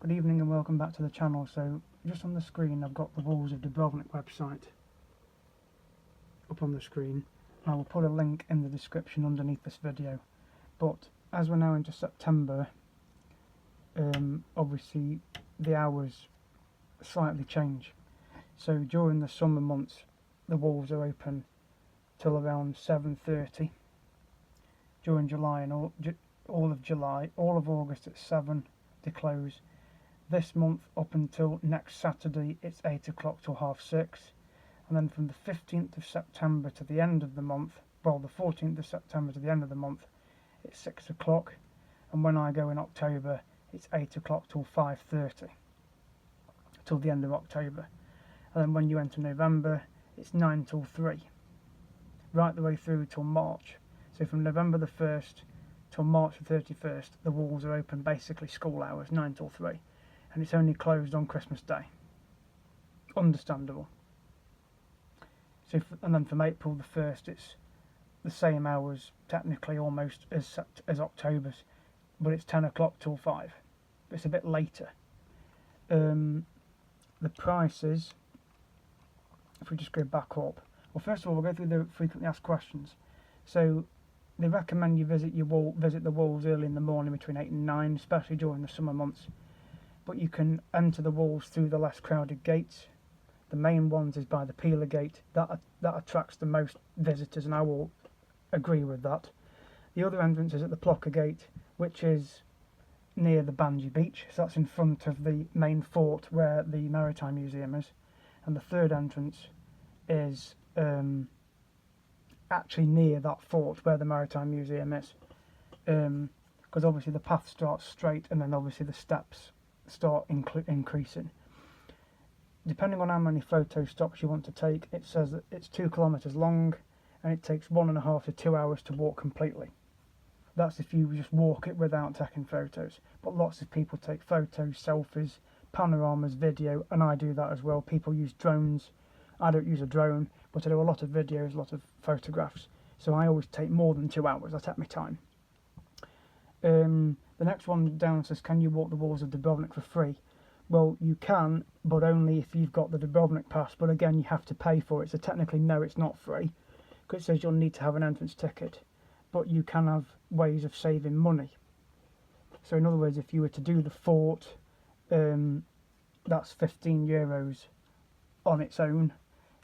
Good evening and welcome back to the channel. So just on the screen I've got the Walls of Dubrovnik website up on the screen. I will put a link in the description underneath this video. But as we're now into September, obviously the hours slightly change. So during the summer months the walls are open till around 7:30. During July and all of July, all of August at 7 they close. This month up until next Saturday it's 8 o'clock till 6:30, and then from the 15th of September to the end of the month, well, the 14th of September to the end of the month, it's 6 o'clock, and when I go in October it's 8 o'clock till 5:30 till the end of October. And then when you enter November it's 9 till 3 right the way through till March. So from November the 1st till March the 31st the walls are open, basically school hours, 9 till 3, and it's only closed on Christmas Day. Understandable. So and then from April the 1st it's the same hours technically almost as October's, but it's 10 o'clock till 5. It's a bit later. The prices, if we just go back up, well, first of all we'll go through the frequently asked questions. So they recommend you visit the walls early in the morning between 8 and 9, especially during the summer months. But you can enter the walls through the less crowded gates. The main ones is by the Peeler Gate. That attracts the most visitors, and I will agree with that. The other entrance is at the Plocker Gate, which is near the Banji Beach. So that's in front of the main fort where the Maritime Museum is. And the third entrance is actually near that fort where the Maritime Museum is. Because obviously the path starts straight and then obviously the steps start increasing. Depending on how many photo stops you want to take, it says that it's 2 kilometers long and it takes 1.5 to 2 hours to walk completely. That's if you just walk it without taking photos. But lots of people take photos, selfies, panoramas, video, and I do that as well. People use drones. I don't use a drone, but I do a lot of videos, a lot of photographs. So I always take more than 2 hours. I take my time. The next one down says, can you walk the walls of Dubrovnik for free? Well, you can, but only if you've got the Dubrovnik pass. But again, you have to pay for it. So technically, no, it's not free, because it says you'll need to have an entrance ticket. But you can have ways of saving money. So in other words, if you were to do the fort, that's €15 on its own.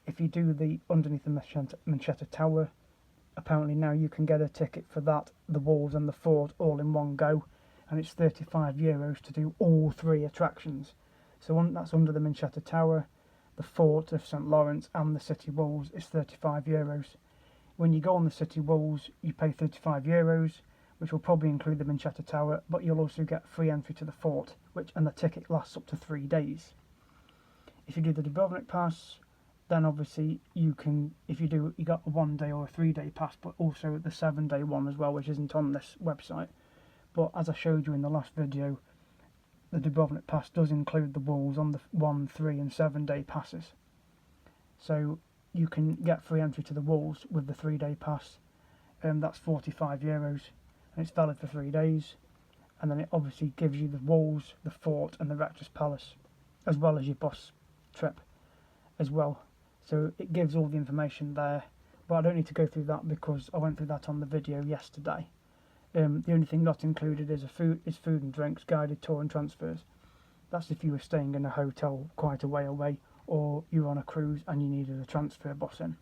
If you do the underneath the Manchetta Tower, apparently now you can get a ticket for that, the walls and the fort all in one go, and it's €35 to do all three attractions. So that's under the Manchetta Tower, the fort of St Lawrence and the city walls is €35. When you go on the city walls you pay €35, which will probably include the Manchetta Tower, but you'll also get free entry to the fort, and the ticket lasts up to 3 days. If you do the Dubrovnik pass, then obviously you can, if you got a 1 day or a 3 day pass, but also the 7 day one as well, which isn't on this website. But as I showed you in the last video, the Dubrovnik pass does include the walls on the 1, 3 and 7 day passes. So you can get free entry to the walls with the 3 day pass, and that's €45, and it's valid for 3 days. And then it obviously gives you the walls, the fort and the Rector's Palace, as well as your bus trip as well. So it gives all the information there, but I don't need to go through that because I went through that on the video yesterday. The only thing not included is food and drinks, guided tour and transfers. That's if you were staying in a hotel quite a way away, or you were on a cruise and you needed a transfer bus in.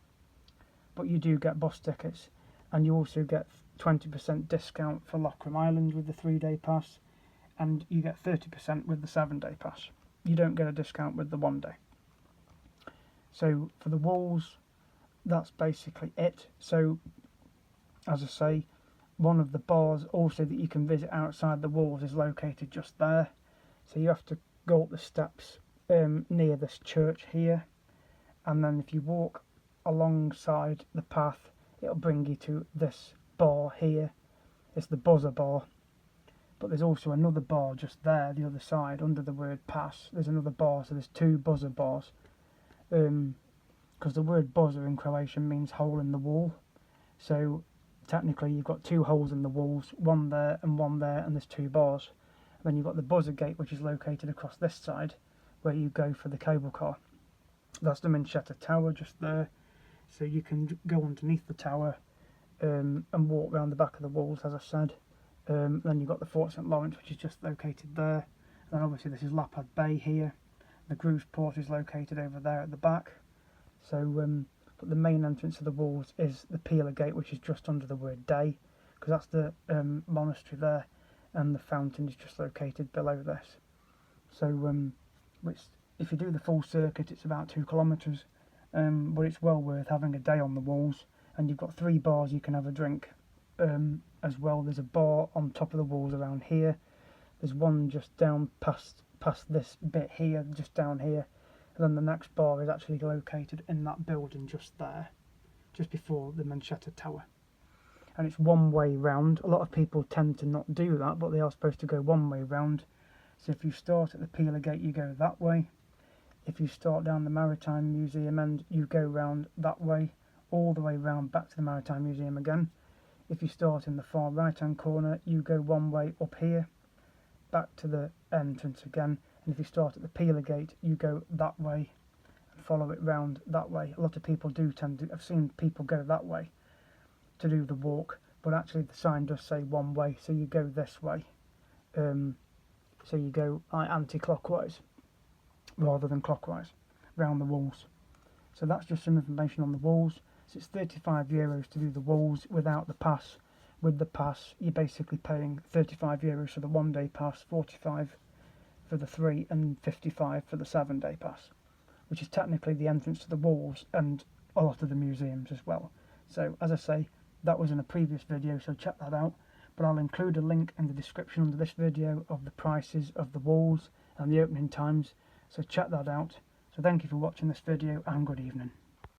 But you do get bus tickets, and you also get 20% discount for Lockram Island with the 3 day pass, and you get 30% with the 7 day pass. You don't get a discount with the 1 day. So for the walls, that's basically it. So as I say, one of the bars also that you can visit outside the walls is located just there. So you have to go up the steps near this church here, and then if you walk alongside the path it'll bring you to this bar here. It's the Buzzer Bar, but there's also another bar just there, the other side, under the word pass. There's another bar, so there's 2 buzzer bars, because the word buzzer in Croatian means hole in the wall. So technically you've got 2 holes in the walls, one there, and there's 2 bars. Then you've got the buzzer gate, which is located across this side, where you go for the cable car. That's the Manchetta Tower just there. So you can go underneath the tower and walk around the back of the walls, as I said. Then you've got the Fort St Lawrence, which is just located there. And then obviously this is Lapad Bay here. The Grooves Port is located over there at the back. So, but the main entrance to the walls is the Peeler Gate, which is just under the word day, because that's the monastery there, and the fountain is just located below this. So, which, if you do the full circuit, it's about 2 kilometres, but it's well worth having a day on the walls. And you've got 3 bars you can have a drink as well. There's a bar on top of the walls around here. There's one just down past this bit here, just down here. And then the next bar is actually located in that building just there, just before the Manchetta Tower. And it's one way round. A lot of people tend to not do that, but they are supposed to go one way round. So if you start at the Peeler Gate, you go that way. If you start down the Maritime Museum end, you go round that way, all the way round back to the Maritime Museum again. If you start in the far right hand corner, you go one way up here, back to the entrance again. And if you start at the Peeler Gate, you go that way and follow it round that way. A lot of people do tend to, I've seen people go that way to do the walk, but actually the sign does say one way, so you go this way. So you go anti-clockwise rather than clockwise round the walls. So that's just some information on the walls. So it's €35 to do the walls without the pass. With the pass, you're basically paying €35 for the 1 day pass, 45 for the 3 and 55 for the 7 day pass, which is technically the entrance to the walls and a lot of the museums as well. So as I say, that was in a previous video, so check that out. But I'll include a link in the description under this video of the prices of the walls and the opening times, so check that out. So thank you for watching this video and good evening.